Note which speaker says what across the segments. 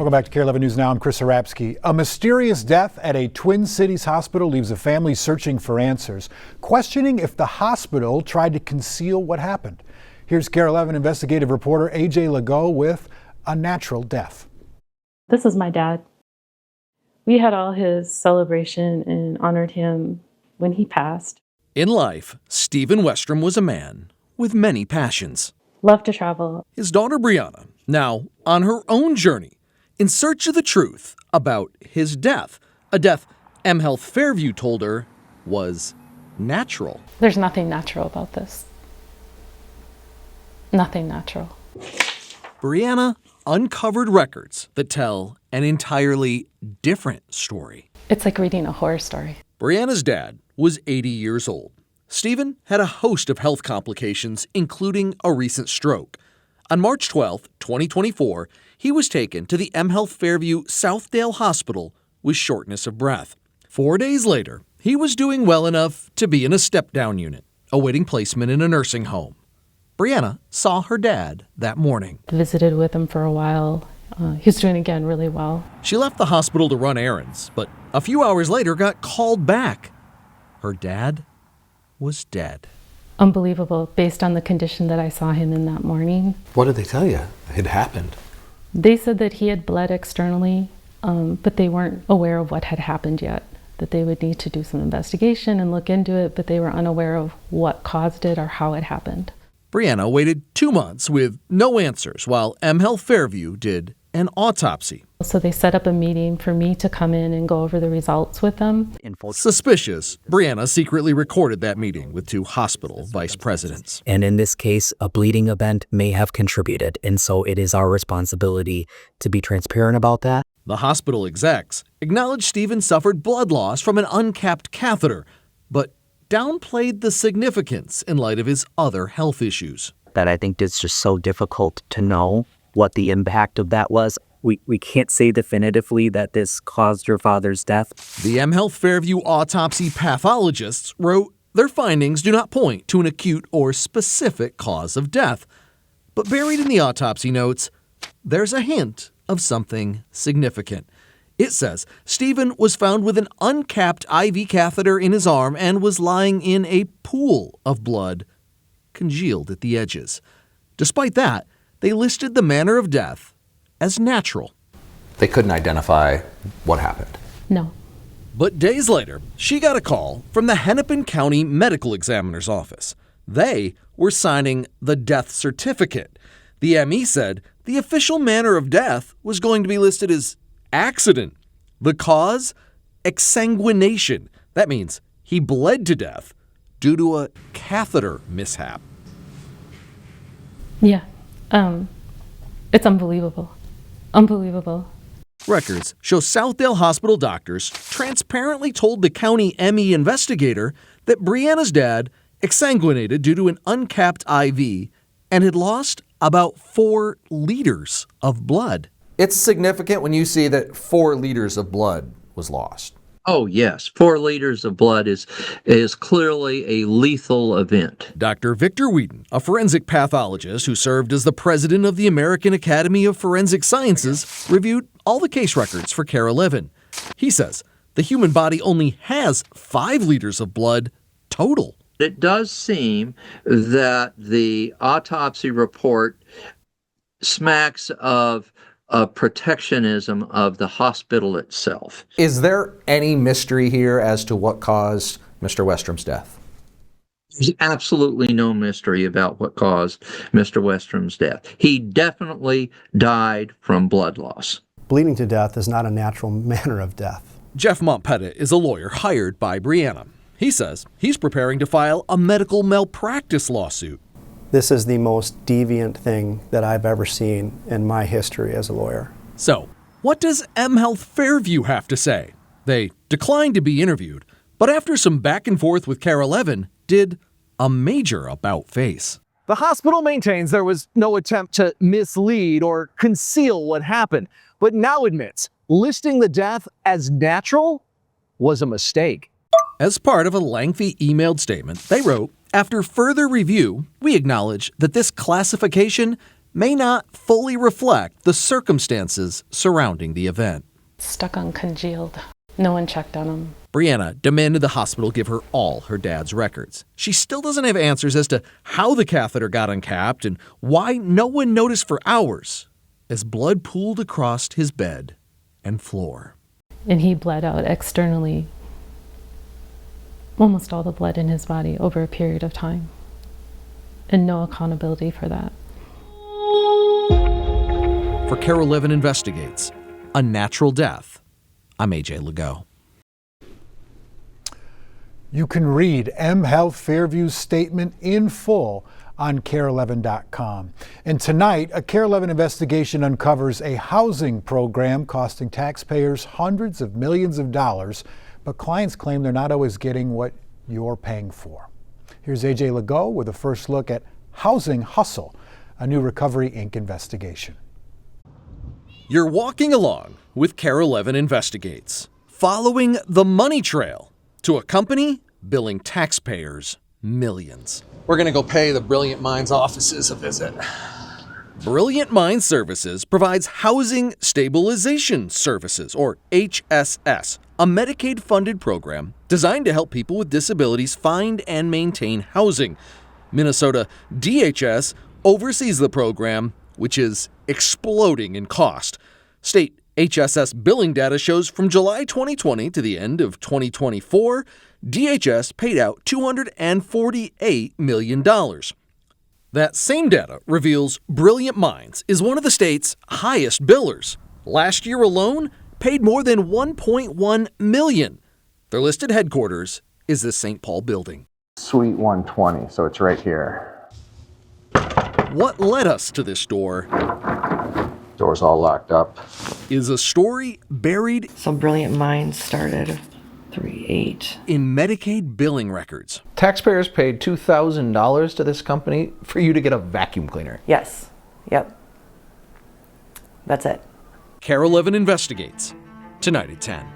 Speaker 1: Welcome back to KARE 11 News Now. I'm Chris Arabsky. A mysterious death at a Twin Cities hospital leaves a family searching for answers, questioning if the hospital tried to conceal what happened. Here's KARE 11 investigative reporter AJ Legault with a natural death.
Speaker 2: This is my dad. We had all his celebration and honored him when he passed.
Speaker 3: In life, Stephen Westrom was a man with many passions.
Speaker 2: Loved to travel.
Speaker 3: His daughter Brianna, now on her own journey, in search of the truth about his death, a death mHealth Fairview told her was natural.
Speaker 2: There's nothing natural about this. Nothing natural.
Speaker 3: Brianna uncovered records that tell an entirely different story.
Speaker 2: It's like reading a horror story.
Speaker 3: Brianna's dad was 80 years old. Stephen had a host of health complications, including a recent stroke. On March 12, 2024, he was taken to the mHealth Fairview Southdale Hospital with shortness of breath. 4 days later, he was doing well enough to be in a step-down unit, awaiting placement in a nursing home. Brianna saw her dad that morning.
Speaker 2: Visited with him for a while. He's doing again really well.
Speaker 3: She left the hospital to run errands, but a few hours later got called back. Her dad was dead.
Speaker 2: Unbelievable, based on the condition that I saw him in that morning.
Speaker 4: What did they tell you had happened?
Speaker 2: They said that he had bled externally, but they weren't aware of what had happened yet, that they would need to do some investigation and look into it, but they were unaware of what caused it or how it happened.
Speaker 3: Brianna waited 2 months with no answers while mHealth Fairview did an autopsy.
Speaker 2: So they set up a meeting for me to come in and go over the results with them.
Speaker 3: Suspicious, Brianna secretly recorded that meeting with 2 hospital vice presidents.
Speaker 5: And in this case, a bleeding event may have contributed, and so it is our responsibility to be transparent about that.
Speaker 3: The hospital execs acknowledged Stephen suffered blood loss from an uncapped catheter, but downplayed the significance in light of his other health issues.
Speaker 5: That I think it's just so difficult to know what the impact of that was. We can't say definitively that this caused your father's death.
Speaker 3: The mHealth Fairview autopsy pathologists wrote their findings do not point to an acute or specific cause of death. But buried in the autopsy notes, there's a hint of something significant. It says Stephen was found with an uncapped IV catheter in his arm and was lying in a pool of blood, congealed at the edges. Despite that, they listed the manner of death as natural.
Speaker 4: They couldn't identify what happened.
Speaker 2: No.
Speaker 3: But days later, she got a call from the Hennepin County Medical Examiner's office. They were signing the death certificate. The ME said the official manner of death was going to be listed as accident. The cause? Exsanguination. That means he bled to death due to a catheter mishap.
Speaker 2: Yeah. It's unbelievable. Unbelievable.
Speaker 3: Records show Southdale Hospital doctors transparently told the county ME investigator that Brianna's dad exsanguinated due to an uncapped IV and had lost about 4 liters of blood.
Speaker 4: It's significant when you see that 4 liters of blood was lost.
Speaker 6: Oh, yes. 4 liters of blood is clearly a lethal event.
Speaker 3: Dr. Victor Whedon, a forensic pathologist who served as the president of the American Academy of Forensic Sciences, reviewed all the case records for KARE 11. He says the human body only has 5 liters of blood total.
Speaker 6: It does seem that the autopsy report smacks of protectionism of the hospital itself.
Speaker 4: Is there any mystery here as to what caused Mr. Westrom's death?
Speaker 6: There's absolutely no mystery about what caused Mr. Westrom's death. He definitely died from blood loss.
Speaker 7: Bleeding to death is not a natural manner of death.
Speaker 3: Jeff Montpettit is a lawyer hired by Brianna. He says he's preparing to file a medical malpractice lawsuit.
Speaker 7: This is the most deviant thing that I've ever seen in my history as a lawyer.
Speaker 3: So, what does mHealth Fairview have to say? They declined to be interviewed, but after some back and forth with KARE 11, did a major about-face.
Speaker 8: The hospital maintains there was no attempt to mislead or conceal what happened, but now admits listing the death as natural was a mistake.
Speaker 3: As part of a lengthy emailed statement, they wrote, "After further review, we acknowledge that this classification may not fully reflect the circumstances surrounding the event.
Speaker 2: Stuck on congealed. No one checked on him.
Speaker 3: Brianna demanded the hospital give her all her dad's records. She still doesn't have answers as to how the catheter got uncapped and why no one noticed for hours as blood pooled across his bed and floor.
Speaker 2: And he bled out externally, almost all the blood in his body over a period of time. And no accountability for that.
Speaker 3: For KARE 11 Investigates, A Natural Death, I'm AJ Legault.
Speaker 1: You can read mHealth Fairview's statement in full on KARE11.com. And tonight, a KARE 11 investigation uncovers a housing program costing taxpayers hundreds of millions of dollars, but clients claim they're not always getting what you're paying for. Here's AJ Legault with a first look at Housing Hustle, a new Recovery Inc. investigation.
Speaker 3: You're walking along with KARE 11 Investigates, following the money trail to a company billing taxpayers millions.
Speaker 8: We're going to go pay the Brilliant Minds offices a visit.
Speaker 3: Brilliant Minds Services provides Housing Stabilization Services, or HSS, a Medicaid-funded program designed to help people with disabilities find and maintain housing. Minnesota DHS oversees the program, which is exploding in cost. State HSS billing data shows from July 2020 to the end of 2024, DHS paid out $248 million. That same data reveals Brilliant Minds is one of the state's highest billers. Last year alone, paid more than $1.1 million. Their listed headquarters is the St. Paul building.
Speaker 9: Suite 120, so it's right here.
Speaker 3: What led us to this door
Speaker 9: Door's all locked up.
Speaker 3: is a story buried
Speaker 10: So Brilliant Minds started 3/8.
Speaker 3: in Medicaid billing records.
Speaker 4: Taxpayers paid $2,000 to this company for you to get a vacuum cleaner.
Speaker 10: Yes. Yep. That's it.
Speaker 3: KARE 11 Investigates, tonight at 10.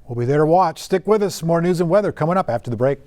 Speaker 1: We'll be there to watch. Stick with us. More news and weather coming up after the break.